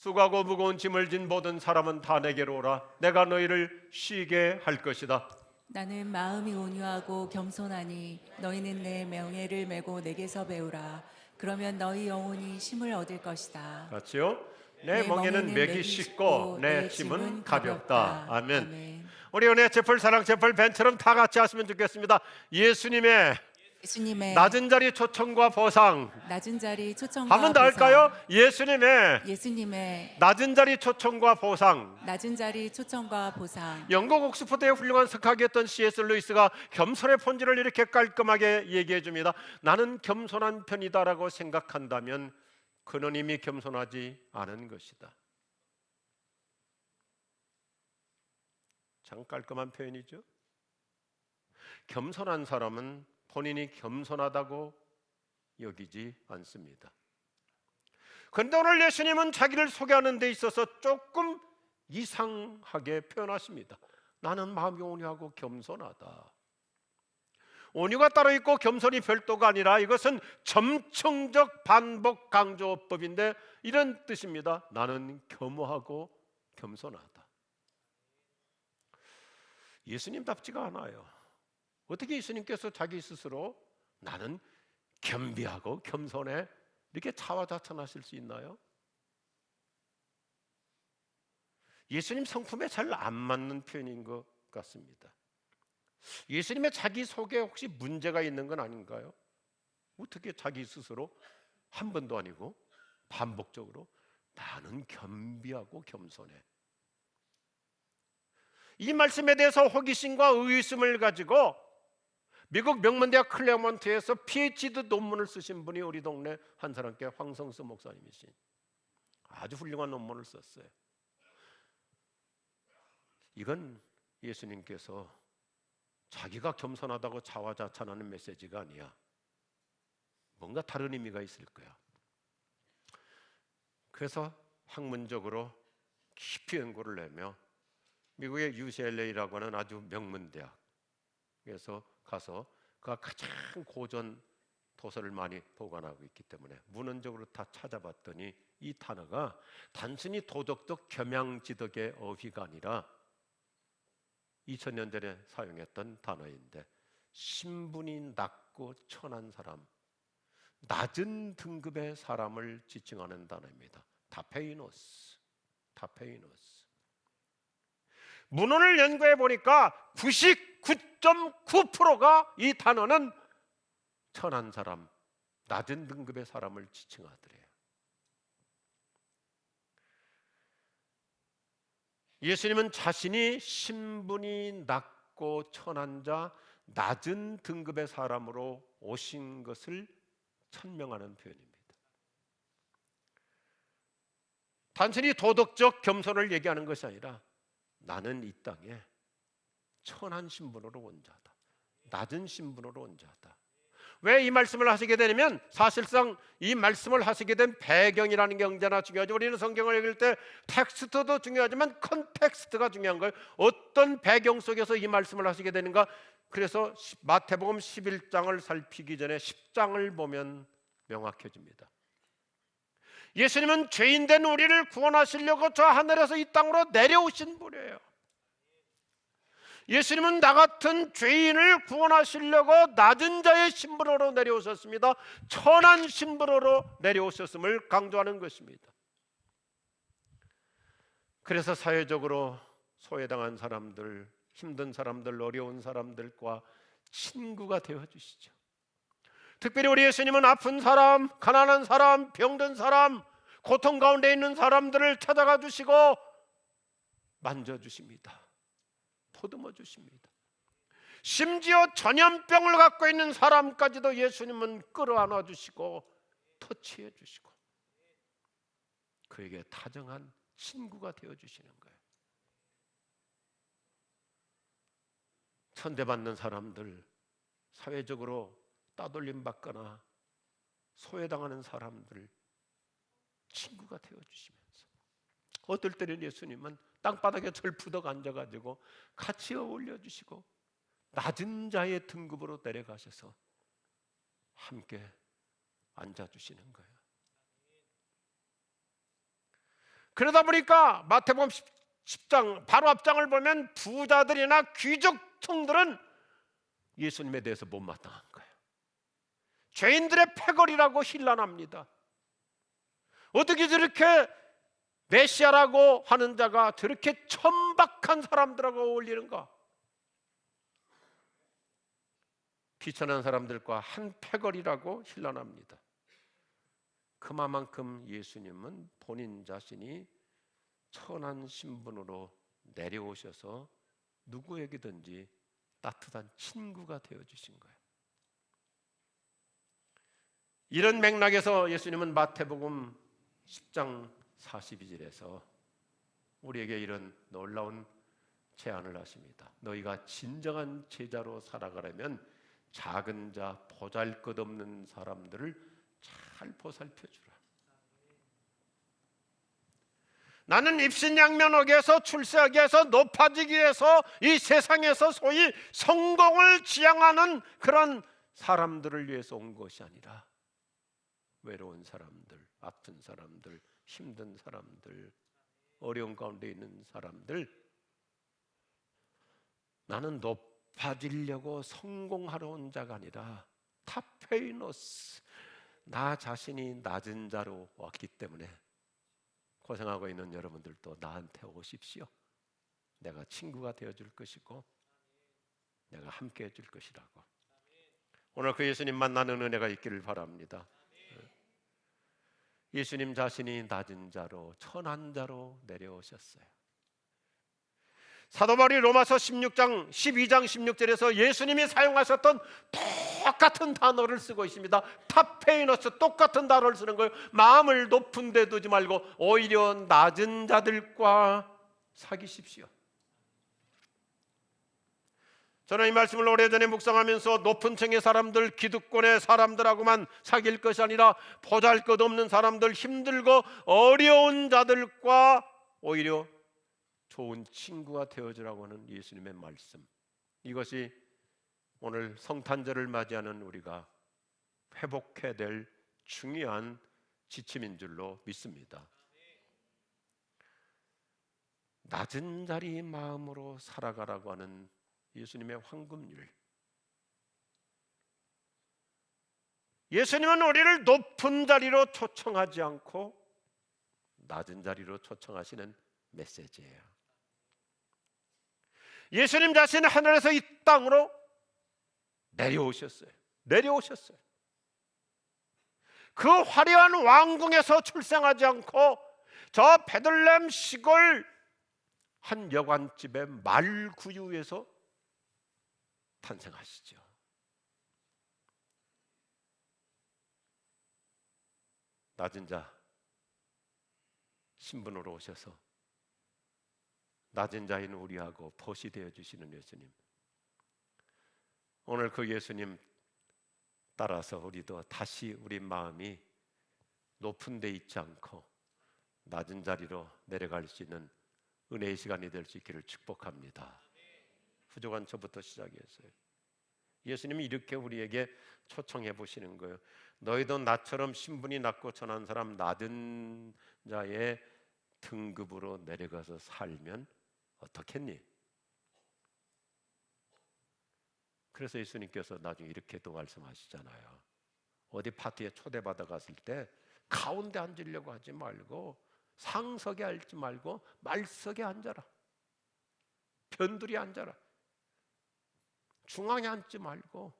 수고하고 무거운 짐을 진 모든 사람은 다 내게로 오라. 내가 너희를 쉬게 할 것이다. 나는 마음이 온유하고 겸손하니 너희는 내 명예를 메고 내게서 배우라. 그러면 너희 영혼이 쉼을 얻을 것이다. 같이요. 내 내 멍에는 맥이 쉽고 내 짐은 가볍다. 아멘. 아멘. 우리 은혜 제풀 사랑 제풀 벤처럼 다 같이 하시면 좋겠습니다. 예수님의 예수님의 낮은 자리 초청과 보상. 낮은 자리 초청과 한 번 더 보상. 할까요? 예수님의 예수님의 낮은 자리 초청과 보상. 낮은 자리 초청과 보상. 영국 옥스퍼드의 훌륭한 석학이었던 C.S. 루이스가 겸손의 본질을 이렇게 깔끔하게 얘기해 줍니다. 나는 겸손한 편이다라고 생각한다면 그는 이미 겸손하지 않은 것이다. 참 깔끔한 표현이죠. 겸손한 사람은 본인이 겸손하다고 여기지 않습니다. 그런데 오늘 예수님은 자기를 소개하는 데 있어서 조금 이상하게 표현하십니다. 나는 마음이 온유하고 겸손하다. 온유가 따로 있고 겸손이 별도가 아니라 이것은 점층적 반복 강조법인데 이런 뜻입니다. 나는 겸허하고 겸손하다. 예수님답지가 않아요. 어떻게 예수님께서 자기 스스로 나는 겸비하고 겸손해 이렇게 자화자찬하실 수 있나요? 예수님 성품에 잘 안 맞는 표현인 것 같습니다. 예수님의 자기 소개에 혹시 문제가 있는 건 아닌가요? 어떻게 자기 스스로 한 번도 아니고 반복적으로 나는 겸비하고 겸손해. 이 말씀에 대해서 호기심과 의심을 가지고 미국 명문대학 클레어몬트에서 PhD 논문을 쓰신 분이 우리 동네 한 사람께 황성수 목사님이신 아주 훌륭한 논문을 썼어요. 이건 예수님께서 자기가 겸손하다고 자화자찬하는 메시지가 아니야. 뭔가 다른 의미가 있을 거야. 그래서 학문적으로 깊이 연구를 내며 미국의 UCLA라고 하는 아주 명문대학에서 가서 그가 가장 고전 도서를 많이 보관하고 있기 때문에 문헌적으로 다 찾아봤더니 이 단어가 단순히 도덕적 겸양지덕의 어휘가 아니라 2000년 전에 사용했던 단어인데 신분이 낮고 천한 사람, 낮은 등급의 사람을 지칭하는 단어입니다. 타페이노스. 문헌을 연구해 보니까 99.9%가 이 단어는 천한 사람, 낮은 등급의 사람을 지칭하더래요. 예수님은 자신이 신분이 낮고 천한 자, 낮은 등급의 사람으로 오신 것을 천명하는 표현입니다. 단순히 도덕적 겸손을 얘기하는 것이 아니라 나는 이 땅에 천한 신분으로 온 자다. 낮은 신분으로 온 자다. 왜 이 말씀을 하시게 되냐면 사실상 이 말씀을 하시게 된 배경이라는 게 언제나 중요하죠. 우리는 성경을 읽을 때 텍스트도 중요하지만 컨텍스트가 중요한 거예요. 어떤 배경 속에서 이 말씀을 하시게 되는가. 그래서 마태복음 11장을 살피기 전에 10장을 보면 명확해집니다. 예수님은 죄인된 우리를 구원하시려고 저 하늘에서 이 땅으로 내려오신 분이에요. 예수님은 나 같은 죄인을 구원하시려고 낮은 자의 신분으로 내려오셨습니다. 천한 신분으로 내려오셨음을 강조하는 것입니다. 그래서 사회적으로 소외당한 사람들, 힘든 사람들, 어려운 사람들과 친구가 되어주시죠. 특별히 우리 예수님은 아픈 사람, 가난한 사람, 병든 사람, 고통 가운데 있는 사람들을 찾아가 주시고 만져주십니다. 보듬어 주십니다. 심지어 전염병을 갖고 있는 사람까지도 예수님은 끌어안아 주시고 터치해 주시고 그에게 다정한 친구가 되어 주시는 거예요. 천대받는 사람들, 사회적으로 따돌림 받거나 소외당하는 사람들 친구가 되어 주시면서 어떨 때는 예수님은 땅바닥에 절푸덕 앉아가지고 같이 어울려 주시고 낮은 자의 등급으로 내려가셔서 함께 앉아주시는 거예요. 그러다 보니까 마태복음 10장 바로 앞장을 보면 부자들이나 귀족층들은 예수님에 대해서 못마땅한 거예요. 죄인들의 패거리라고 힐난합니다. 어떻게 저렇게 메시아라고 하는 자가 저렇게 천박한 사람들하고 어울리는가? 비천한 사람들과 한 패거리라고 힐난합니다. 그만큼 예수님은 본인 자신이 천한 신분으로 내려오셔서 누구에게든지 따뜻한 친구가 되어주신 거예요. 이런 맥락에서 예수님은 마태복음 10장 42절에서 우리에게 이런 놀라운 제안을 하십니다. 너희가 진정한 제자로 살아가려면 작은 자, 보잘것없는 사람들을 잘 보살펴주라. 나는 입신양면옥에서 출세하기 위해서 높아지기 위해서 이 세상에서 소위 성공을 지향하는 그런 사람들을 위해서 온 것이 아니라 외로운 사람들, 아픈 사람들, 힘든 사람들, 어려운 가운데 있는 사람들, 나는 높아지려고 성공하러 온 자가 아니라 타페이노스, 나 자신이 낮은 자로 왔기 때문에 고생하고 있는 여러분들도 나한테 오십시오. 내가 친구가 되어줄 것이고 내가 함께 해줄 것이라고. 오늘 그 예수님 만나는 은혜가 있기를 바랍니다. 예수님 자신이 낮은 자로, 천한 자로 내려오셨어요. 사도 바울이 로마서 12장 16절에서 예수님이 사용하셨던 똑같은 단어를 쓰고 있습니다. 타페이노스, 똑같은 단어를 쓰는 거예요. 마음을 높은 데 두지 말고 오히려 낮은 자들과 사귀십시오. 저는 이 말씀을 오래전에 묵상하면서 높은 층의 사람들, 기득권의 사람들하고만 사귈 것이 아니라 보잘것없는 사람들, 힘들고 어려운 자들과 오히려 좋은 친구가 되어주라고 하는 예수님의 말씀, 이것이 오늘 성탄절을 맞이하는 우리가 회복해야 될 중요한 지침인 줄로 믿습니다. 낮은 자리 마음으로 살아가라고 하는 예수님의 황금률. 예수님은 우리를 높은 자리로 초청하지 않고 낮은 자리로 초청하시는 메시지예요. 예수님 자신은 하늘에서 이 땅으로 내려오셨어요. 그 화려한 왕궁에서 출생하지 않고 저 베들레헴 시골 한 여관집의 말구유에서 탄생하시죠. 낮은 자 신분으로 오셔서 낮은 자인 우리하고 보시 되어 주시는 예수님, 오늘 그 예수님 따라서 우리도 다시 우리 마음이 높은 데 있지 않고 낮은 자리로 내려갈 수 있는 은혜의 시간이 될 수 있기를 축복합니다. 부족한 저부터 시작했어요. 예수님이 이렇게 우리에게 초청해 보시는 거예요. 너희도 나처럼 신분이 낮고 천한 사람, 낮은 자의 등급으로 내려가서 살면 어떻겠니? 그래서 예수님께서 나중에 이렇게도 말씀하시잖아요. 어디 파티에 초대받아 갔을 때 가운데 앉으려고 하지 말고 상석에 앉지 말고 말석에 앉아라. 변두리 앉아라. 중앙에 앉지 말고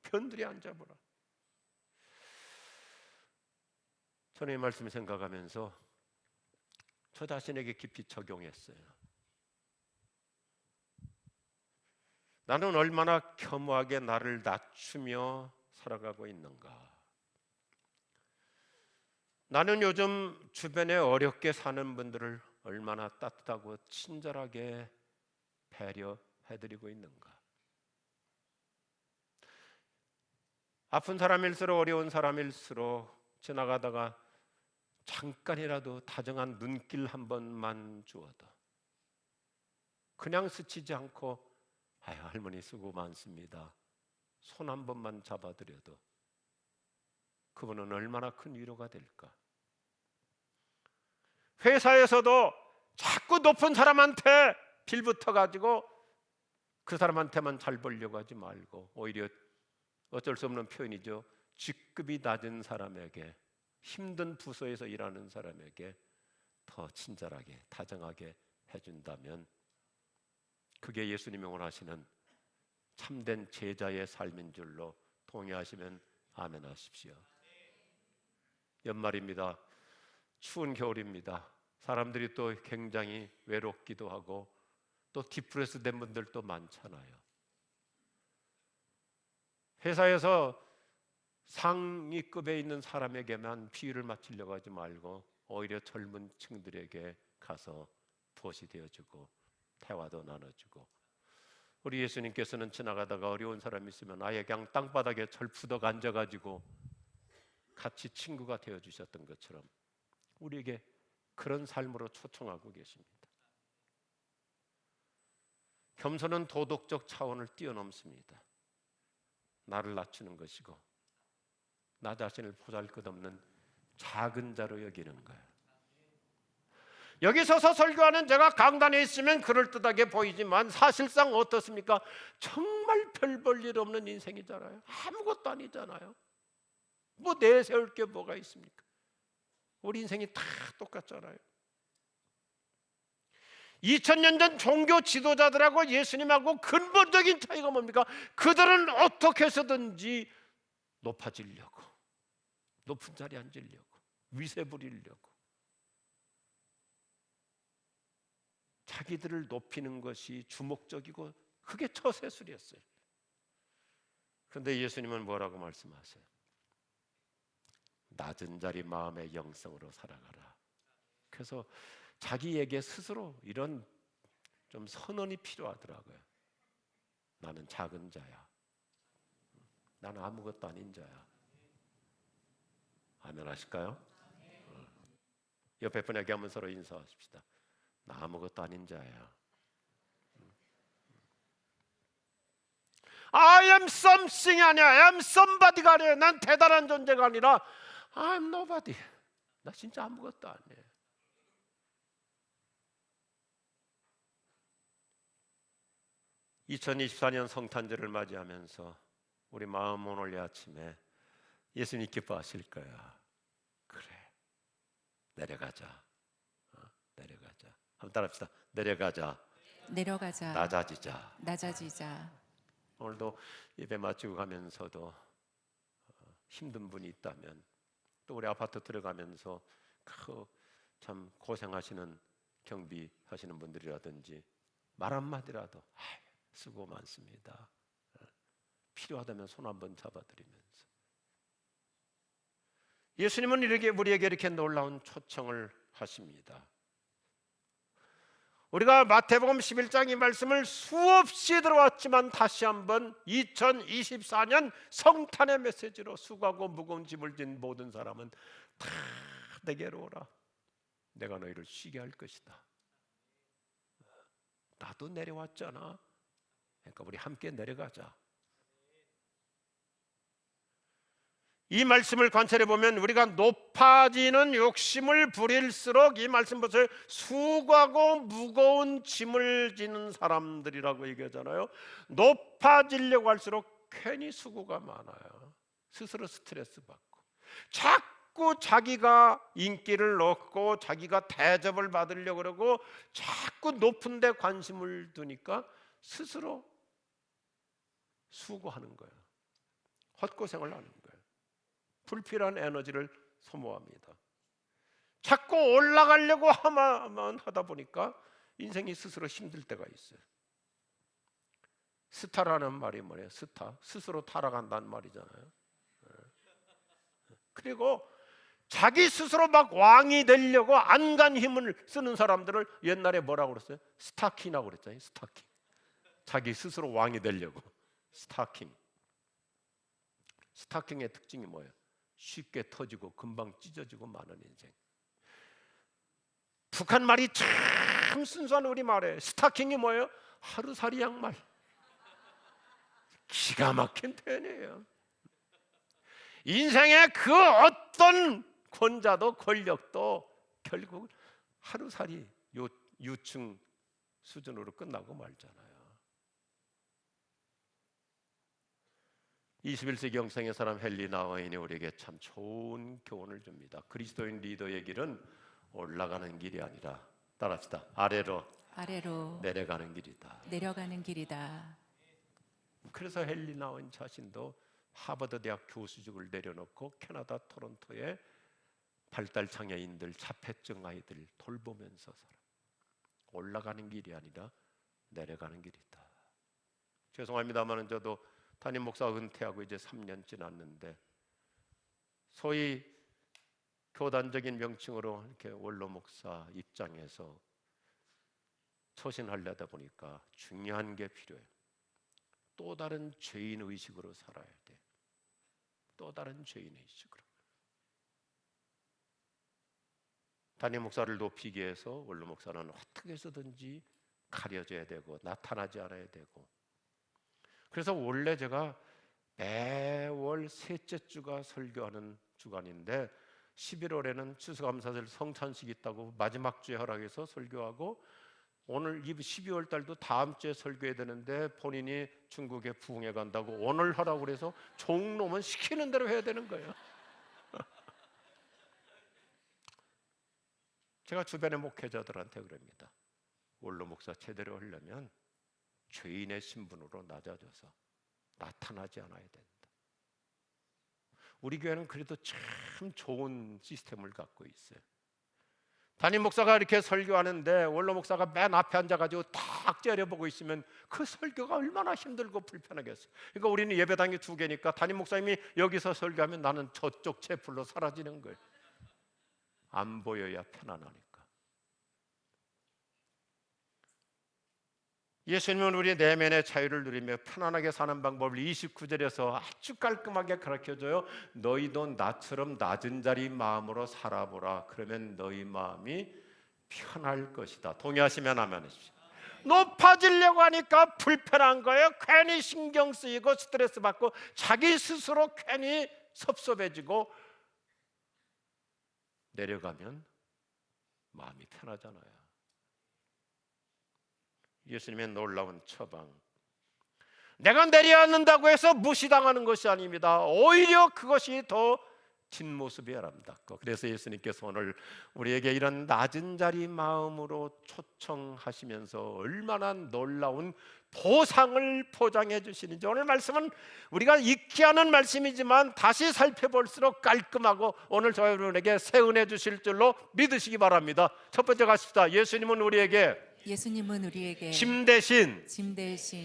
변두리 앉아보라. 저는 이 말씀을 생각하면서 저 자신에게 깊이 적용했어요. 나는 얼마나 겸허하게 나를 낮추며 살아가고 있는가. 나는 요즘 주변에 어렵게 사는 분들을 얼마나 따뜻하고 친절하게 배려해드리고 있는가. 아픈 사람일수록, 어려운 사람일수록 지나가다가 잠깐이라도 다정한 눈길 한 번만 주어도, 그냥 스치지 않고 아유 할머니 수고 많습니다, 손 한 번만 잡아드려도 그분은 얼마나 큰 위로가 될까. 회사에서도 자꾸 높은 사람한테 빌붙어 가지고 그 사람한테만 잘 보려고 하지 말고 오히려 어쩔 수 없는 표현이죠. 직급이 낮은 사람에게, 힘든 부서에서 일하는 사람에게 더 친절하게 다정하게 해준다면 그게 예수님이 원하시는 참된 제자의 삶인 줄로 동의하시면 아멘 하십시오. 연말입니다. 추운 겨울입니다. 사람들이 또 굉장히 외롭기도 하고 또 디프레스 된 분들도 많잖아요. 회사에서 상위급에 있는 사람에게만 비유를 맞추려고 하지 말고 오히려 젊은 층들에게 가서 보시 되어주고 대화도 나눠주고, 우리 예수님께서는 지나가다가 어려운 사람이 있으면 아예 그냥 땅바닥에 절푸덕 앉아가지고 같이 친구가 되어주셨던 것처럼 우리에게 그런 삶으로 초청하고 계십니다. 겸손은 도덕적 차원을 뛰어넘습니다. 나를 낮추는 것이고 나 자신을 보잘것없는 작은 자로 여기는 거예요. 여기 서서 설교하는 제가 강단에 있으면 그럴듯하게 보이지만 사실상 어떻습니까? 정말 별 볼 일 없는 인생이잖아요. 아무것도 아니잖아요. 뭐 내세울 게 뭐가 있습니까? 우리 인생이 다 똑같잖아요. 2000년 전 종교 지도자들하고 예수님하고 근본적인 차이가 뭡니까? 그들은 어떻게 해서든지 높아지려고, 높은 자리에 앉으려고, 위세 부리려고, 자기들을 높이는 것이 주목적이고 그게 처세술이었어요. 그런데 예수님은 뭐라고 말씀하세요? 낮은 자리 마음의 영성으로 살아가라. 그래서 자기에게 스스로 이런 좀 선언이 필요하더라고요. 나는 작은 자야. 나는 아무것도 아닌 자야. 아멘 하실까요? 옆에 분에게 한번 서로 인사하십시다. 나 아무것도 아닌 자야. I am something 아니야. I am somebody가 아니야. 난 대단한 존재가 아니라 I am nobody. 나 진짜 아무것도 아니에요. (2024년) 성탄절을 맞이하면서 우리 마음 오늘 이 아침에 예수님 기뻐하실 거야. 그래, 내려가자. 내려가자. 한번 따라합시다. 내려가자. 내려가자. 낮아지자. 낮아지자. 오늘도 예배 마치고 가면서도 힘든 분이 있다면, 또 우리 아파트 들어가면서 참 고생하시는 경비하시는 분들이라든지 말 한마디라도 수고 많습니다. 필요하다면 손 한번 잡아드리면서, 예수님은 우리에게 이렇게 놀라운 초청을 하십니다. 우리가 마태복음 11장 이 말씀을 수없이 들어왔지만 다시 한번 2024년 성탄의 메시지로 수고하고 무거운 짐을 진 모든 사람은 다 내게로 오라. 내가 너희를 쉬게 할 것이다. 나도 내려왔잖아. 그러니까 우리 함께 내려가자. 이 말씀을 관찰해 보면 우리가 높아지는 욕심을 부릴수록, 이 말씀 보세요, 수고하고 무거운 짐을 지는 사람들이라고 얘기하잖아요. 높아지려고 할수록 괜히 수고가 많아요. 스스로 스트레스 받고 자꾸 자기가 인기를 얻고 자기가 대접을 받으려고 그러고 자꾸 높은 데 관심을 두니까 스스로 수고하는 거예요. 헛고생을 하는 거예요. 불필요한 에너지를 소모합니다. 자꾸 올라가려고 하다 보니까 인생이 스스로 힘들 때가 있어요. 스타라는 말이 뭐예요? 스타, 스스로 타락한다는 말이잖아요. 그리고 자기 스스로 막 왕이 되려고 안간 힘을 쓰는 사람들을 옛날에 뭐라고 그랬어요? 스타킹이라고 그랬잖아요. 스타킹. 자기 스스로 왕이 되려고. 스타킹. 스타킹의 특징이 뭐예요? 쉽게 터지고 금방 찢어지고 마는 인생. 북한 말이 참 순수한 우리 말이에요. 스타킹이 뭐예요? 하루살이 양말. 기가 막힌 표현이에요. 인생의 그 어떤 권자도 권력도 결국 하루살이 유충 수준으로 끝나고 말잖아요. 21세기 영성의 사람 헨리 나우인이 우리에게 참 좋은 교훈을 줍니다. 그리스도인 리더의 길은 올라가는 길이 아니라, 따라합시다, 아래로 내려가는 길이다. 내려가는 길이다. 그래서 헨리 나우인 자신도 하버드 대학 교수직을 내려놓고 캐나다 토론토에 발달 장애인들, 자폐증 아이들 돌보면서 살아. 올라가는 길이 아니라 내려가는 길이다. 죄송합니다만 저도 담임 목사 은퇴하고 이제 3년 지났는데, 소위 교단적인 명칭으로 이렇게 원로 목사 입장에서 처신하려다 보니까 중요한 게 필요해요. 또 다른 죄인 의식으로 살아야 돼. 또 다른 죄인 의식으로. 담임 목사를 높이기 위해서 원로 목사는 어떻게 해서든지 가려져야 되고 나타나지 않아야 되고. 그래서 원래 제가 매월 셋째 주가 설교하는 주간인데 11월에는 추수감사절 성찬식이 있다고 마지막 주에 허락해서 설교하고, 오늘 12월 달도 다음 주에 설교해야 되는데 본인이 중국에 부흥해 간다고 오늘 하라고 그래서 종놈은 시키는 대로 해야 되는 거예요. 제가 주변의 목회자들한테 그럽니다. 원로 목사 제대로 하려면 죄인의 신분으로 낮아져서 나타나지 않아야 된다. 우리 교회는 그래도 참 좋은 시스템을 갖고 있어요. 담임 목사가 이렇게 설교하는데 원로 목사가 맨 앞에 앉아가지고 탁 째려보고 있으면 그 설교가 얼마나 힘들고 불편하겠어요. 그러니까 우리는 예배당이 2개니까 담임 목사님이 여기서 설교하면 나는 저쪽 채플로 사라지는 거예요. 안 보여야 편안하니까. 예수님은 우리 내면의 자유를 누리며 편안하게 사는 방법을 29절에서 아주 깔끔하게 가르쳐줘요. 너희도 나처럼 낮은 자리 마음으로 살아보라. 그러면 너희 마음이 편할 것이다. 동의하시면 아멘 하십시오. 높아지려고 하니까 불편한 거예요. 괜히 신경 쓰이고 스트레스 받고 자기 스스로 괜히 섭섭해지고, 내려가면 마음이 편하잖아요. 예수님의 놀라운 처방, 내가 내려앉는다고 해서 무시당하는 것이 아닙니다. 오히려 그것이 더 뒷모습이 아름답고, 그래서 예수님께서 오늘 우리에게 이런 낮은 자리 마음으로 초청하시면서 얼마나 놀라운 보상을 포장해 주시는지, 오늘 말씀은 우리가 익히 하는 말씀이지만 다시 살펴볼수록 깔끔하고 오늘 저 여러분에게 새 은혜 주실 줄로 믿으시기 바랍니다. 첫 번째 가십시다. 예수님은 우리에게 짐 대신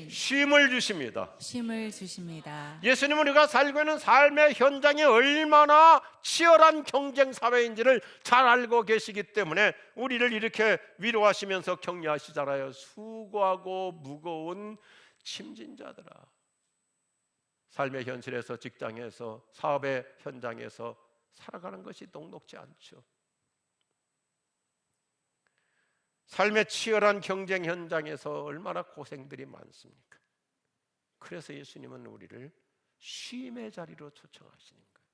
쉼을 주십니다. 예수님은 우리가 살고 있는 삶의 현장이 얼마나 치열한 경쟁 사회인지를 잘 알고 계시기 때문에 우리를 이렇게 위로하시면서 격려하시잖아요. 수고하고 무거운 짐진 자들아. 삶의 현실에서, 직장에서, 사업의 현장에서 살아가는 것이 녹록지 않죠. 삶의 치열한 경쟁 현장에서 얼마나 고생들이 많습니까? 그래서 예수님은 우리를 쉼의 자리로 초청하시는 거예요.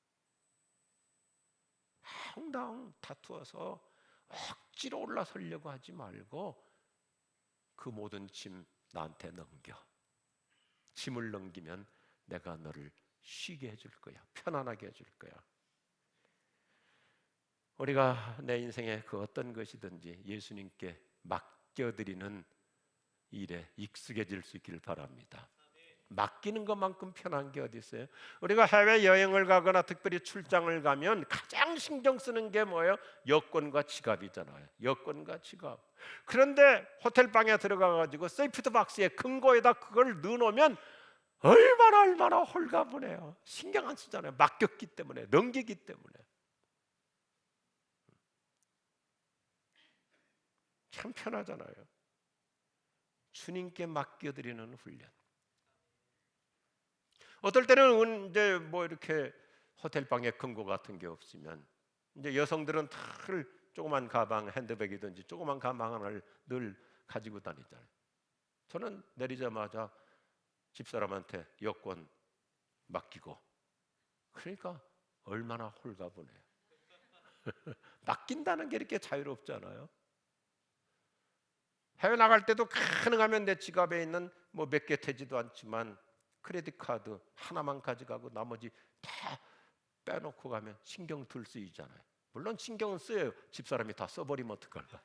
항상 다투어서 억지로 올라서려고 하지 말고 그 모든 짐 나한테 넘겨. 짐을 넘기면 내가 너를 쉬게 해줄 거야. 편안하게 해줄 거야. 우리가 내 인생의 그 어떤 것이든지 예수님께 맡겨드리는 일에 익숙해질 수 있기를 바랍니다. 맡기는 것만큼 편한 게 어디 있어요? 우리가 해외여행을 가거나 특별히 출장을 가면 가장 신경 쓰는 게 뭐예요? 여권과 지갑이잖아요. 여권과 지갑. 그런데 호텔방에 들어가가지고 세이프티 박스에 금고에다 그걸 넣어놓으면 얼마나 홀가분해요. 신경 안 쓰잖아요. 맡겼기 때문에, 넘기기 때문에. 참 편하잖아요. 주님께 맡겨드리는 훈련. 어떨 때는 이제 뭐 이렇게 호텔방에 금고 같은 게 없으면 이제 여성들은 늘 조그만 가방, 핸드백이든지 조그만 가방 하나를 늘 가지고 다니잖아요. 저는 내리자마자 집사람한테 여권 맡기고, 그러니까 얼마나 홀가분해요. 맡긴다는 게 이렇게 자유롭잖아요. 해외 나갈 때도 가능하면 내 지갑에 있는 뭐 몇 개 되지도 않지만 크레딧 카드 하나만 가져가고 나머지 다 빼놓고 가면 신경 들 쓰이잖아요. 물론 신경은 쓰여요. 집사람이 다 써버리면 어떡할까.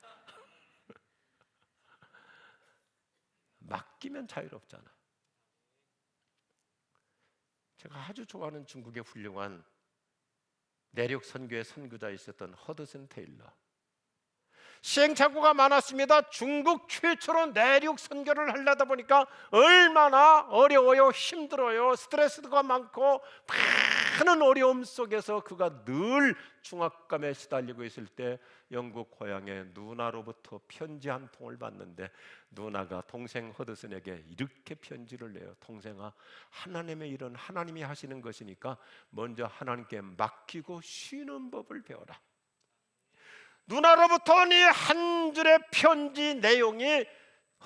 맡기면 자유롭잖아. 제가 아주 좋아하는 중국의 훌륭한 내륙 선교의 선교자 있었던 허드슨 테일러. 시행착오가 많았습니다. 중국 최초로 내륙 선교를 하려다 보니까 얼마나 어려워요, 힘들어요, 스트레스가 많고 많은 어려움 속에서 그가 늘 중압감에 시달리고 있을 때 영국 고향의 누나로부터 편지 한 통을 받는데 누나가 동생 허드슨에게 이렇게 편지를 내요. 동생아, 하나님의 일은 하나님이 하시는 것이니까 먼저 하나님께 맡기고 쉬는 법을 배워라. 누나로부터 온 이 한 줄의 편지 내용이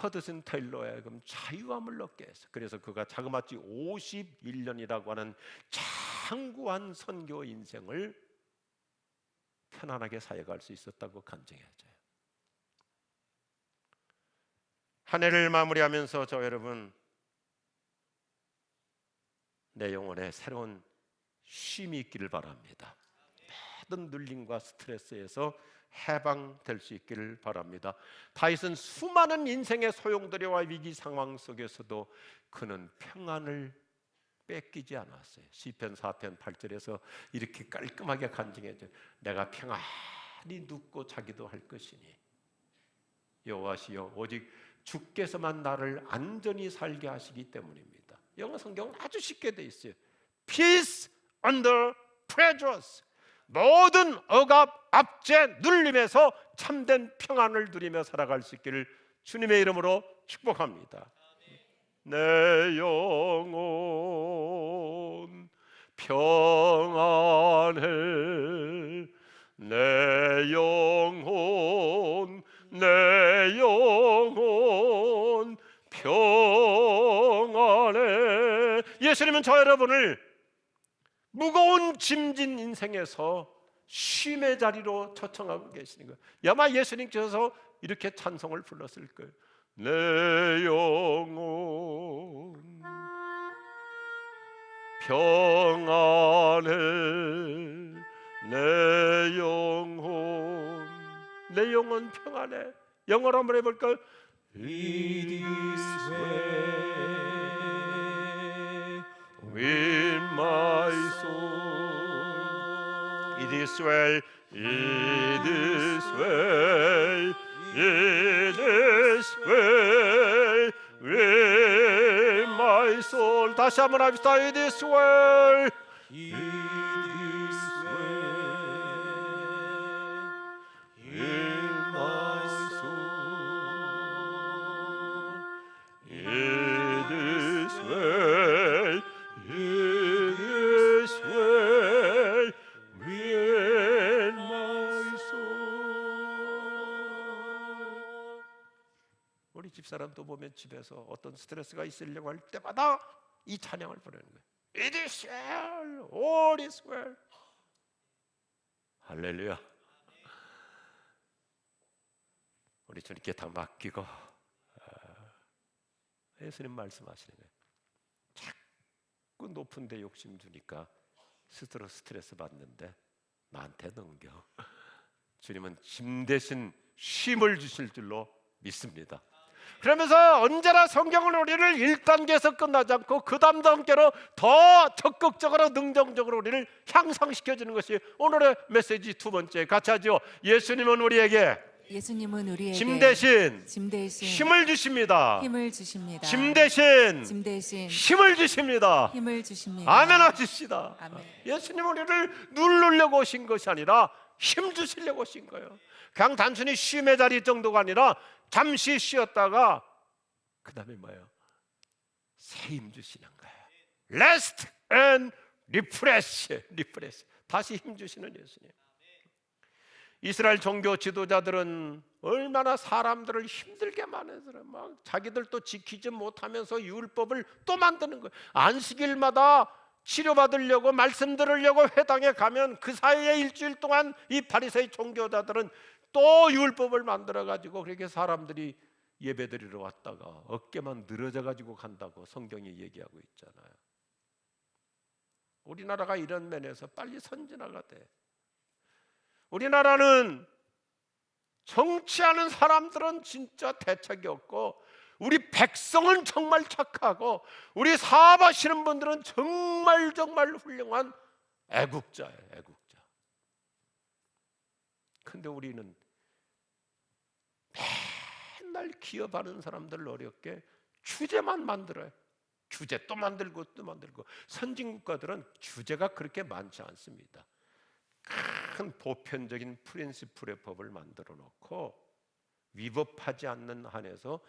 허드슨 테일러에 하여금 자유함을 얻게 했어. 그래서 그가 자그마치 51년이라고 하는 장구한 선교 인생을 편안하게 사역할 수 있었다고 간증해져요. 한 해를 마무리하면서 저 여러분, 내 영혼에 새로운 쉼이 있기를 바랍니다. 모든 눌림과 스트레스에서 해방될 수 있기를 바랍니다. 다윗은 수많은 인생의 소용돌이와 위기 상황 속에서도 그는 평안을 뺏기지 않았어요. 시편 4편 8절에서 이렇게 깔끔하게 간증해줘요. 내가 평안히 눕고 자기도 할 것이니 여호와시여 오직 주께서만 나를 안전히 살게 하시기 때문입니다. 영어 성경은 아주 쉽게 돼 있어요. Peace under pressures. 모든 억압, 압제, 눌림에서 참된 평안을 누리며 살아갈 수 있기를 주님의 이름으로 축복합니다. 내 영혼 평안해. 내 영혼, 내 영혼 평안해. 예수님은 저 여러분을 무거운 짐진 인생에서 쉼의 자리로 초청하고 계시는 거예요. 아마 예수님께서 이렇게 찬송을 불렀을 거예요. 내 영혼 평안해. 내 영혼 평안해. 영어로 한번 해볼까요? It is well with my soul. It is well, it is well, it is well with my soul. 다시 한번 합시다. It is well. It is well in my soul. It is well, it is well with my soul. 우리 집사람도 보면 집에서 어떤 스트레스가 있으려고 할 때마다 이 찬양을 부르는 거예요. It is well, all is well. 할렐루야. 우리 주님께 다 맡기고 예수님 말씀하시는 거예요. 자꾸 높은 데 욕심 주니까 스스로 스트레스 받는데 나한테 넘겨. 주님은 짐 대신 쉼을 주실 줄로 믿습니다. 그러면서 언제나 성경은 우리를 1단계에서 끝나지 않고 그 다음 단계로 더 적극적으로 능동적으로 우리를 향상시켜주는 것이 오늘의 메시지 두 번째. 같이 하죠. 예수님은 우리에게 짐 대신 힘을 주십니다. 힘을 주십니다. 짐 대신 힘을 주십니다. 힘을 주십니다. 아멘 하십시다. 아멘. 예수님은 우리를 누르려고 오신 것이 아니라 힘 주시려고 오신 거예요. 그냥 단순히 쉼의 자리 정도가 아니라 잠시 쉬었다가 그 다음에 뭐예요? 새 힘 주시는 거예요. Rest and refresh. 다시 힘 주시는 예수님. 이스라엘 종교 지도자들은 얼마나 사람들을 힘들게 만들어요. 막 자기들도 지키지 못하면서 율법을 또 만드는 거예요. 안식일마다 치료받으려고 말씀 들으려고 회당에 가면 그 사이에 일주일 동안 이 바리새인 종교자들은 또 율법을 만들어 가지고 그렇게 사람들이 예배드리러 왔다가 어깨만 늘어져 가지고 간다고 성경이 얘기하고 있잖아요. 우리나라가 이런 면에서 빨리 선진화가 돼. 우리나라는 정치하는 사람들은 진짜 대책이 없고, 우리 백성은 정말 착하고, 우리 사업하시는 분들은 정말 훌륭한 애국자예요. 애국자. 근데 우리는 맨날 기업하는 사람들 어렵게 규제만 만들어요. 규제 또 만들고 또 만들고. 선진국가들은 규제가 그렇게 많지 않습니다. 큰 보편적인 프린시플의 법을 만들어 놓고 위법하지 않는 한에서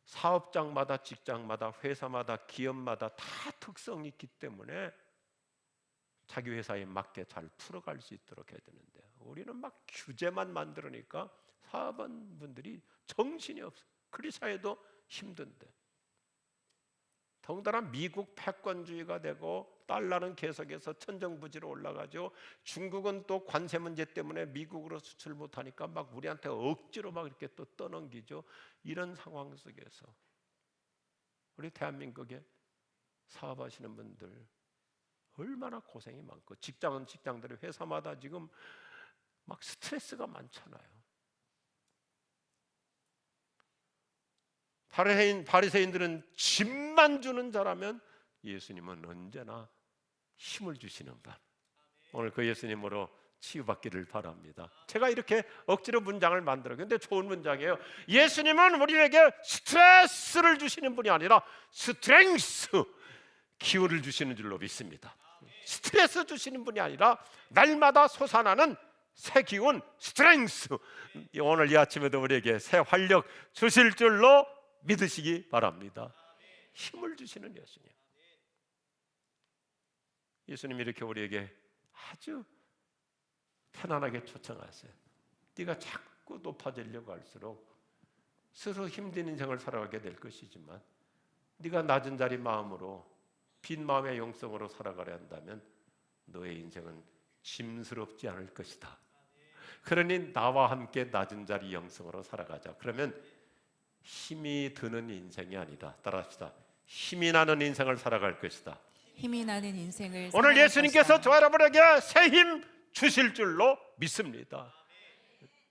사업장마다, 직장마다, 회사마다, 기업마다 다 특성이 있기 때문에 자기 회사에 맞게 잘 풀어갈 수 있도록 해야 되는데, 우리는 막 규제만 만들으니까 사업한 분들이 정신이 없어. 그리사해도 힘든데. 더군다나 미국 패권주의가 되고 달러는 계속해서 천정부지로 올라가죠. 중국은 또 관세 문제 때문에 미국으로 수출 못하니까 막 우리한테 억지로 막 이렇게 또 떠넘기죠. 이런 상황 속에서 우리 대한민국에 사업하시는 분들 얼마나 고생이 많고, 직장은 직장들이 회사마다 지금 막 스트레스가 많잖아요. 바리새인들은 집만 주는 자라면 예수님은 언제나 힘을 주시는 분. 오늘 그 예수님으로 치유받기를 바랍니다. 제가 이렇게 억지로 문장을 만들어요. 근데 좋은 문장이에요. 예수님은 우리에게 스트레스를 주시는 분이 아니라 스트렝스, 기운을 주시는 줄로 믿습니다. 스트레스 주시는 분이 아니라 날마다 솟아나는 새 기운, 스트렝스. 오늘 이 아침에도 우리에게 새 활력 주실 줄로 믿으시기 바랍니다. 힘을 주시는 예수님. 예수님이 이렇게 우리에게 아주 편안하게 초청하세요. 네가 자꾸 높아지려고 할수록 스스로 힘든 인생을 살아가게 될 것이지만, 네가 낮은 자리 마음으로 빈 마음의 영성으로 살아가려 한다면 너의 인생은 짐스럽지 않을 것이다. 그러니 나와 함께 낮은 자리 영성으로 살아가자. 그러면 힘이 드는 인생이 아니다. 따라합시다. 힘이 나는 인생을 살아갈 것이다. 힘이 나는 인생을 오늘 살아갈 예수님께서 것이다. 저 여러분에게 새 힘 주실 줄로 믿습니다.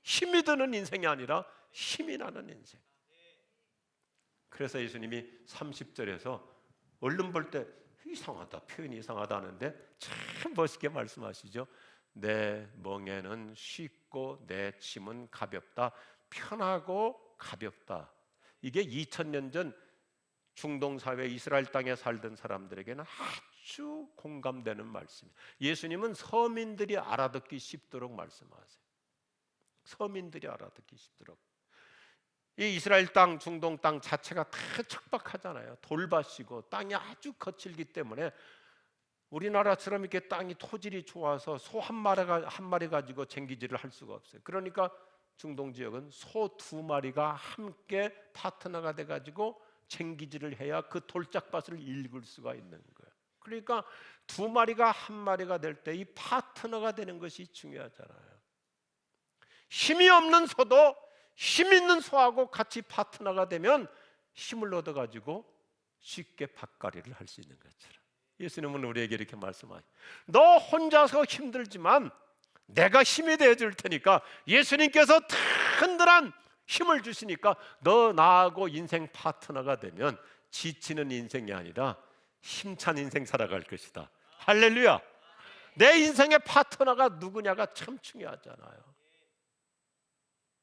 힘이 드는 인생이 아니라 힘이 나는 인생. 그래서 예수님이 30절에서 얼른 볼 때 이상하다, 표현이 이상하다 하는데 참 멋있게 말씀하시죠. 내 멍에는 쉽고 내 짐은 가볍다. 편하고 가볍다. 이게 2000년 전 중동 사회 이스라엘 땅에 살던 사람들에게는 아주 공감되는 말씀이에요. 예수님은 서민들이 알아듣기 쉽도록 말씀하세요. 서민들이 알아듣기 쉽도록. 이 이스라엘 땅, 중동 땅 자체가 다 척박하잖아요. 돌밭이고 땅이 아주 거칠기 때문에 우리나라처럼 이렇게 땅이 토질이 좋아서 소 한 마리 가지고 쟁기질을 할 수가 없어요. 그러니까 중동 지역은 소 2마리가 함께 파트너가 돼가지고 쟁기질을 해야 그 돌짝밭을 읽을 수가 있는 거예요. 그러니까 2마리가 1마리가 될 때 이 파트너가 되는 것이 중요하잖아요. 힘이 없는 소도 힘 있는 소하고 같이 파트너가 되면 힘을 얻어가지고 쉽게 밭갈이를 할 수 있는 것처럼, 예수님은 우리에게 이렇게 말씀하세요. 너 혼자서 힘들지만 내가 힘이 되어줄 테니까, 예수님께서 든든한 힘을 주시니까 너 나하고 인생 파트너가 되면 지치는 인생이 아니라 힘찬 인생 살아갈 것이다. 할렐루야. 내 인생의 파트너가 누구냐가 참 중요하잖아요.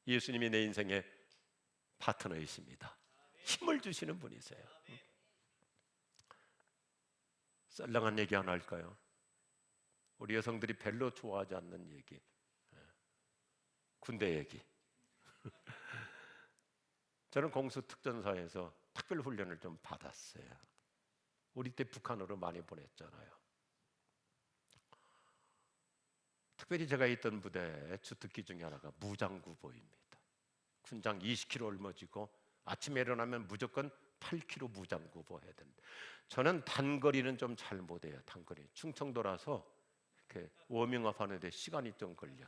예수님이 내 인생의 파트너이십니다. 힘을 주시는 분이세요. 썰렁한 얘기 하나 할까요? 우리 여성들이 별로 좋아하지 않는 얘기, 군대 얘기. 저는 공수특전사에서 특별훈련을 좀 받았어요. 우리 때 북한으로 많이 보냈잖아요. 특별히 제가 있던 부대의 주특기 중에 하나가 무장구보입니다. 군장 20kg 옮어지고 아침에 일어나면 무조건 8kg 무장구보 해야 되는데, 저는 단거리는 좀 잘 못해요. 단거리 충청도라서 이렇게 워밍업 하는데 시간이 좀 걸려.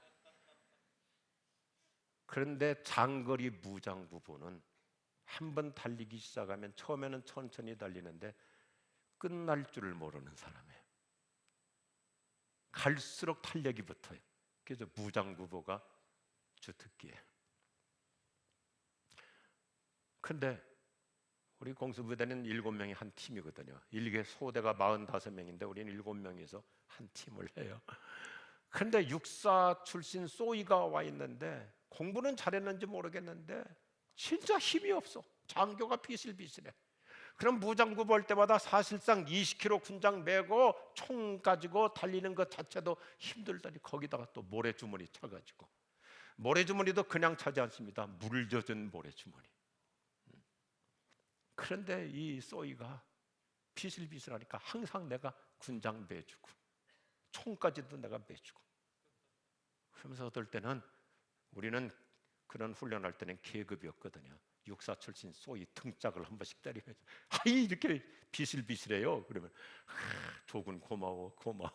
그런데 장거리 무장구보는 한번 달리기 시작하면 처음에는 천천히 달리는데 끝날 줄을 모르는 사람이에요. 갈수록 탄력이 붙어요. 그래서 무장구보가 주특기예요. 근데 우리 공수부대는 7명이 한 팀이거든요. 일개 소대가 45명인데 우리는 7명이서 한 팀을 해요. 근데 육사 출신 쏘이가 와 있는데 공부는 잘했는지 모르겠는데 진짜 힘이 없어. 장교가 비실비실해. 그럼 무장구 볼 때마다 사실상 20kg 군장 메고 총 가지고 달리는 것 자체도 힘들더니 거기다가 또 모래주머니 차가지고, 모래주머니도 그냥 차지 않습니다. 물 젖은 모래주머니. 그런데 이 쏘이가 비실비실하니까 항상 내가 군장 매주고 총까지도 내가 매주고, 그러면서 어떨 때는 우리는 그런 훈련할 때는 계급이었거든요. 육사 출신 쏘이 등짝을 한 번씩 때리면 아이 이렇게 비실비실해요. 그러면 조군 고마워 고마워.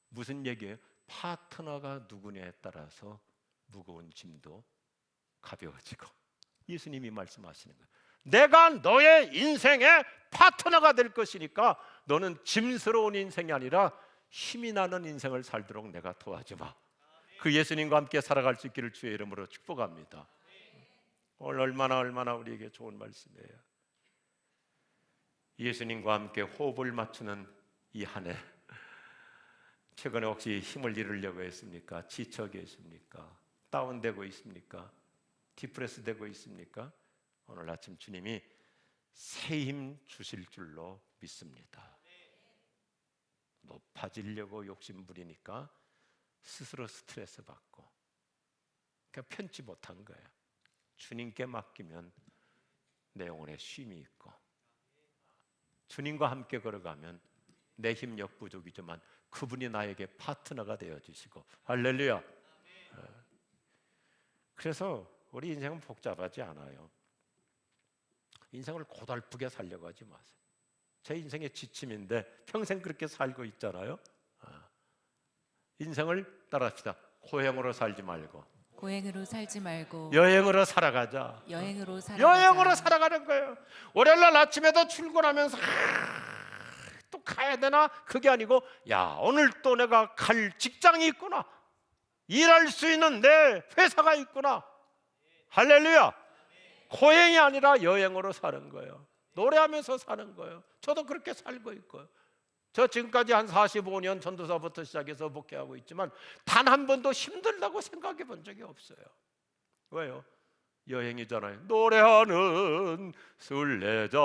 무슨 얘기예요? 파트너가 누구냐에 따라서 무거운 짐도 가벼워지고, 예수님이 말씀하시는 거예요. 내가 너의 인생의 파트너가 될 것이니까 너는 짐스러운 인생이 아니라 힘이 나는 인생을 살도록 내가 도와주마. 그 예수님과 함께 살아갈 수 있기를 주의 이름으로 축복합니다. 오늘 얼마나 우리에게 좋은 말씀이에요. 예수님과 함께 호흡을 맞추는 이 한 해, 최근에 혹시 힘을 잃으려고 했습니까? 지쳐 계십니까? 다운되고 있습니까? 디프레스 되고 있습니까? 오늘 아침 주님이 새 힘 주실 줄로 믿습니다. 높아지려고 욕심 부리니까 스스로 스트레스 받고 그러니까 편치 못한 거예요. 주님께 맡기면 내 영혼에 쉼이 있고, 주님과 함께 걸어가면 내 힘 역부족이지만 그분이 나에게 파트너가 되어주시고, 할렐루야. 그래서 우리 인생은 복잡하지 않아요. 인생을 고달프게 살려고 하지 마세요. 제 인생의 지침인데 평생 그렇게 살고 있잖아요. 인생을 따라합시다. 고행으로 살지 말고 고행으로 살지 말고 여행으로 살아가자. 여행으로 살아가자. 여행으로 살아가는 거예요. 월요일날 아침에도 출근하면서 또 가야 되나? 그게 아니고, 야 오늘 또 내가 갈 직장이 있구나, 일할 수 있는 내 회사가 있구나. 할렐루야. 고행이 아니라 여행으로 사는 거예요. 노래하면서 사는 거예요. 저도 그렇게 살고 있고요. 저 지금까지 한 45년 전도사부터 시작해서 목회하고 있지만 단 한 번도 힘들다고 생각해 본 적이 없어요. 왜요? 여행이잖아요. 노래하는 순례자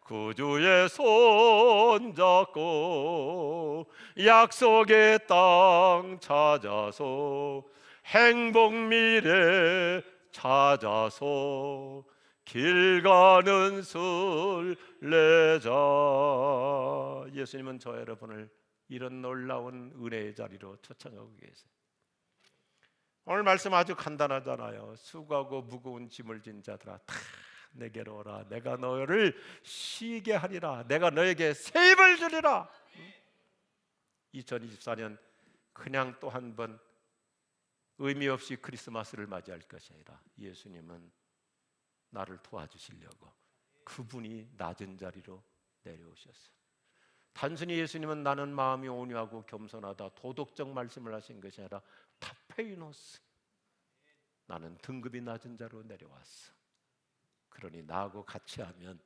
구주의 손 잡고 약속의 땅 찾아서 행복 미래 찾아서 길 가는 순례자. 예수님은 저 여러분을 이런 놀라운 은혜의 자리로 초청하고 계세요. 오늘 말씀 아주 간단하잖아요. 수고하고 무거운 짐을 진 자들아 다 내게로 오라. 내가 너를 쉬게 하리라. 내가 너에게 새 힘을 주리라. 2024년 그냥 또 한 번 의미 없이 크리스마스를 맞이할 것이 아니라 예수님은 나를 도와주시려고 그분이 낮은 자리로 내려오셨어요. 단순히 예수님은 나는 마음이 온유하고 겸손하다, 도덕적 말씀을 하신 것이 아니라 타페이노스, 나는 등급이 낮은 자로 내려왔어. 그러니 나하고 같이 하면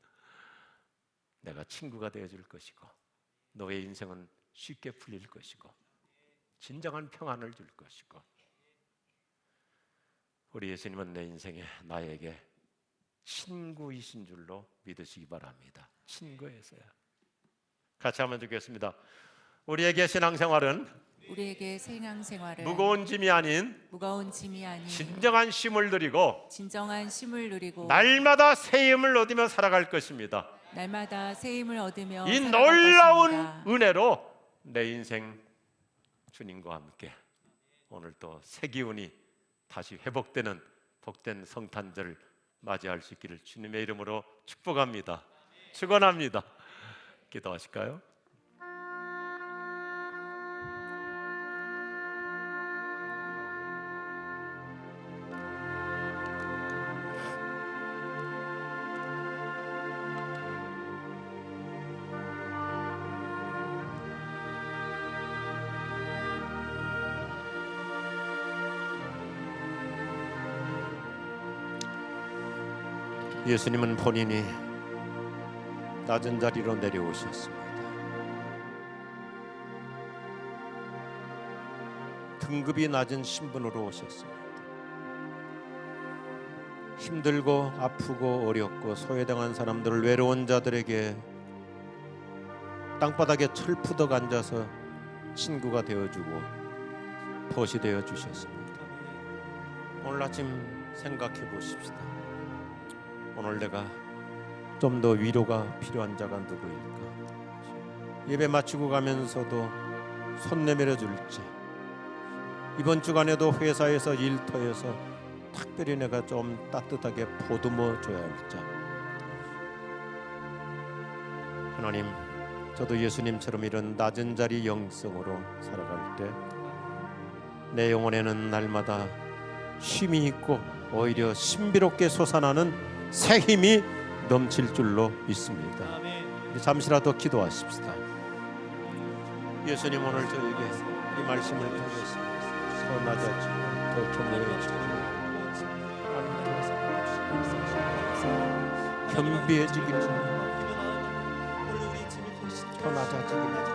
내가 친구가 되어줄 것이고 너의 인생은 쉽게 풀릴 것이고 진정한 평안을 줄 것이고. 우리 예수님은 내 인생에 나에게 친구이신 줄로 믿으시기 바랍니다. 친구에서야. 같이 한번 듣겠습니다. 우리에게 신앙생활은 무거운 짐이 아닌 진정한 쉼을 누리고 날마다 새 힘을 얻으며 살아갈 것입니다. 이 놀라운 은혜로 내 인생 주님과 함께 오늘 또 새 기운이 다시 회복되는 복된 성탄절 맞이할 수 있기를 주님의 이름으로 축복합니다. 축원합니다. 기도하실까요? 예수님은 본인이 낮은 자리로 내려오셨습니다. 등급이 낮은 신분으로 오셨습니다. 힘들고 아프고 어렵고 소외당한 사람들, 외로운 자들에게 땅바닥에 철푸덕 앉아서 친구가 되어주고 벗이 되어주셨습니다. 오늘 아침 생각해 보십시다. 오늘 내가 좀 더 위로가 필요한 자가 누구일까? 예배 마치고 가면서도 손 내밀어 줄지, 이번 주간에도 회사에서 일터에서 특별히 내가 좀 따뜻하게 보듬어 줘야 할 자. 하나님, 저도 예수님처럼 이런 낮은 자리 영성으로 살아갈 때 내 영혼에는 날마다 쉼이 있고 오히려 신비롭게 솟아나는 새 힘이 넘칠 줄로 믿습니다. 우리 잠시라도 기도하십시다. 예수님, 오늘 저에게 이 말씀을 통해서 더 낮아지고 더 겸손해지고 겸비해지기를, 더 낮아지기를.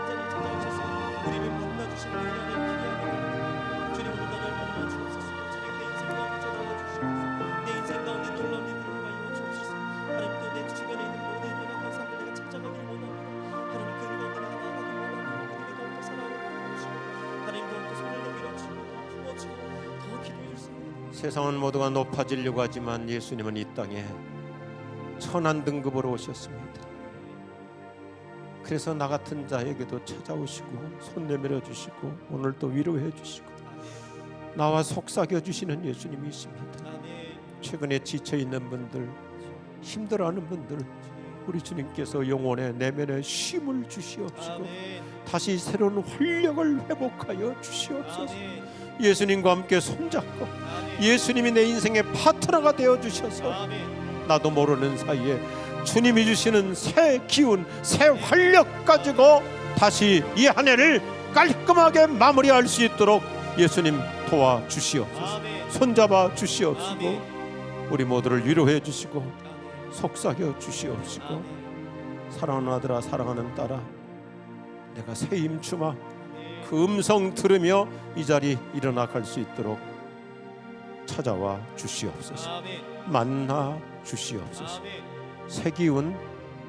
세상은 모두가 높아지려고 하지만 예수님은 이 땅에 천한 등급으로 오셨습니다. 그래서 나 같은 자에게도 찾아오시고 손 내밀어 주시고 오늘 또 위로해 주시고 나와 속삭여 주시는 예수님이십니다. 최근에 지쳐 있는 분들, 힘들어하는 분들, 우리 주님께서 영혼의 내면에 쉼을 주시옵시고 다시 새로운 활력을 회복하여 주시옵소서. 예수님과 함께 손잡고 예수님이 내 인생의 파트너가 되어 주셔서 나도 모르는 사이에 주님이 주시는 새 기운, 새 활력 가지고 다시 이 한 해를 깔끔하게 마무리할 수 있도록 예수님 도와 주시옵소서. 손잡아 주시옵시고 우리 모두를 위로해 주시고 속삭여 주시옵시고 사랑하는 아들아, 사랑하는 딸아, 내가 새 힘 주마. 그 음성 들으며 이 자리 일어나 갈 수 있도록 찾아와 주시옵소서. 만나 주시옵소서. 새 기운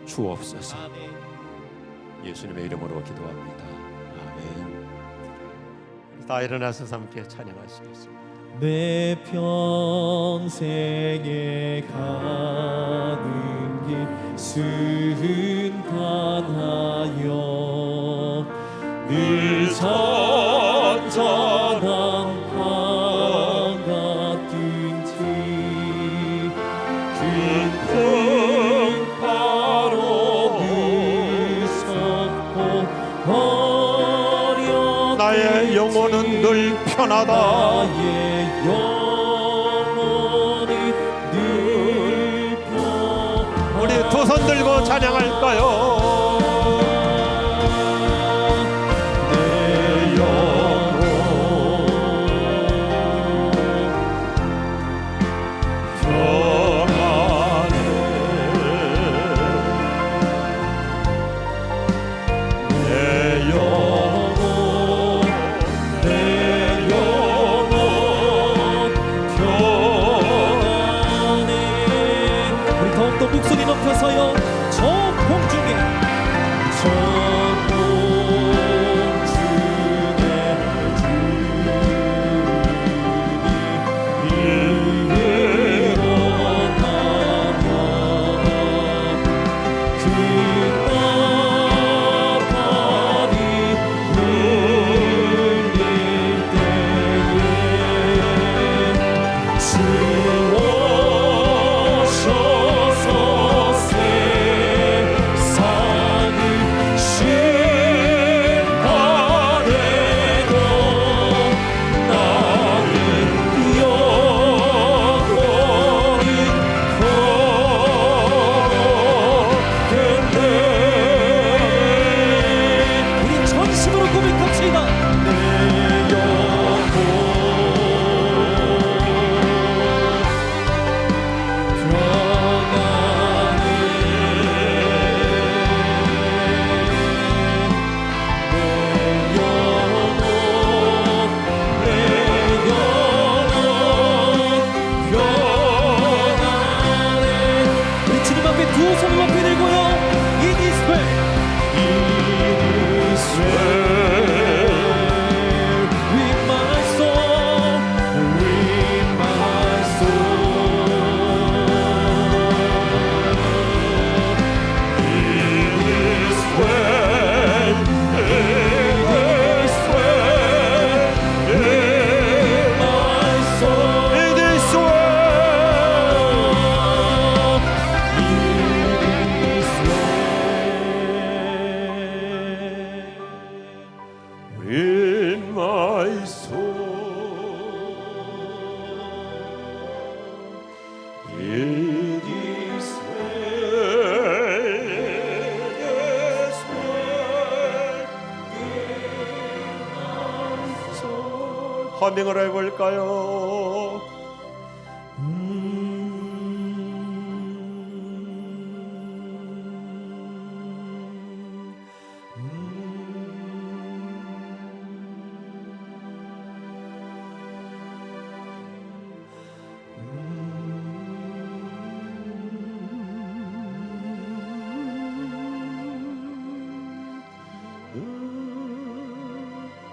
주옵소서. 예수님의 이름으로 기도합니다. 아멘. 다 일어나서 함께 찬양하시겠습니다. 내 평생에 가는 길 순탄하여 늘 선전한 강 같은지 큰 풍파로 무섭고 어려운 나의 영혼은 늘 편하다. 나의 영혼은 늘 편하다. 우리 두 손 들고 찬양할까요? 목소리 높여서요 저 공중에 my soul. It is well, it is well with my soul. 허밍을 해볼까요?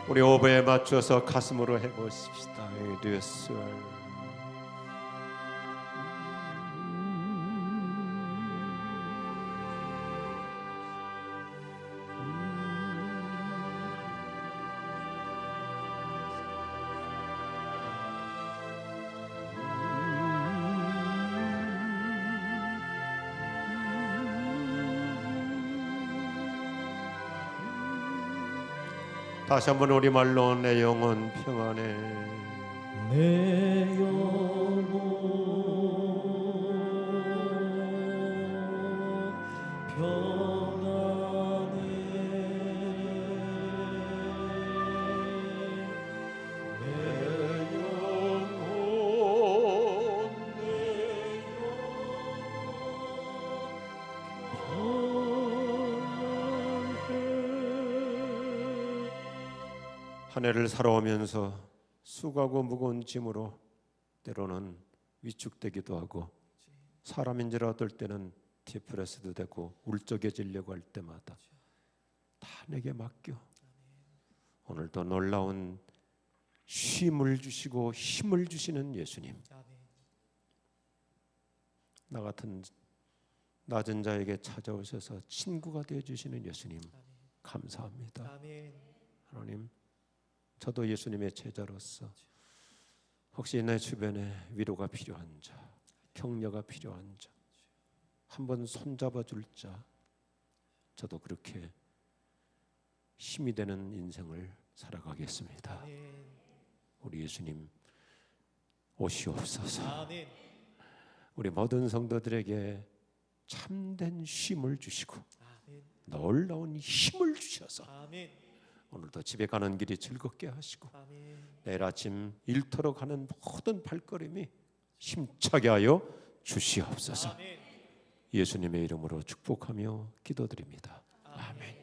우리 오버에 맞춰서 가슴으로 해보십시다. It is well. 다시 한번 우리 말로 내 영혼 평안해. 내 영혼 평안해. 내 영혼 한 해를 살아오면서 수고하고 무거운 짐으로 때로는 위축되기도 하고 사람인지라 어떨 때는 디프레스도 되고 울적해지려고 할 때마다 다 내게 맡겨. 오늘도 놀라운 쉼을 주시고 힘을 주시는 예수님, 나 같은 낮은 자에게 찾아오셔서 친구가 되어주시는 예수님 감사합니다. 하나님, 저도 예수님의 제자로서 혹시 내 주변에 위로가 필요한 자, 격려가 필요한 자, 한번 손잡아 줄 자, 저도 그렇게 힘이 되는 인생을 살아가겠습니다. 우리 예수님 오시옵소서. 우리 모든 성도들에게 참된 쉼을 주시고 놀라운 힘을 주셔서 오늘도 집에 가는 길이 즐겁게 하시고 내일 아침 일터로 가는 모든 발걸음이 힘차게 하여 주시옵소서. 예수님의 이름으로 축복하며 기도드립니다. 아멘.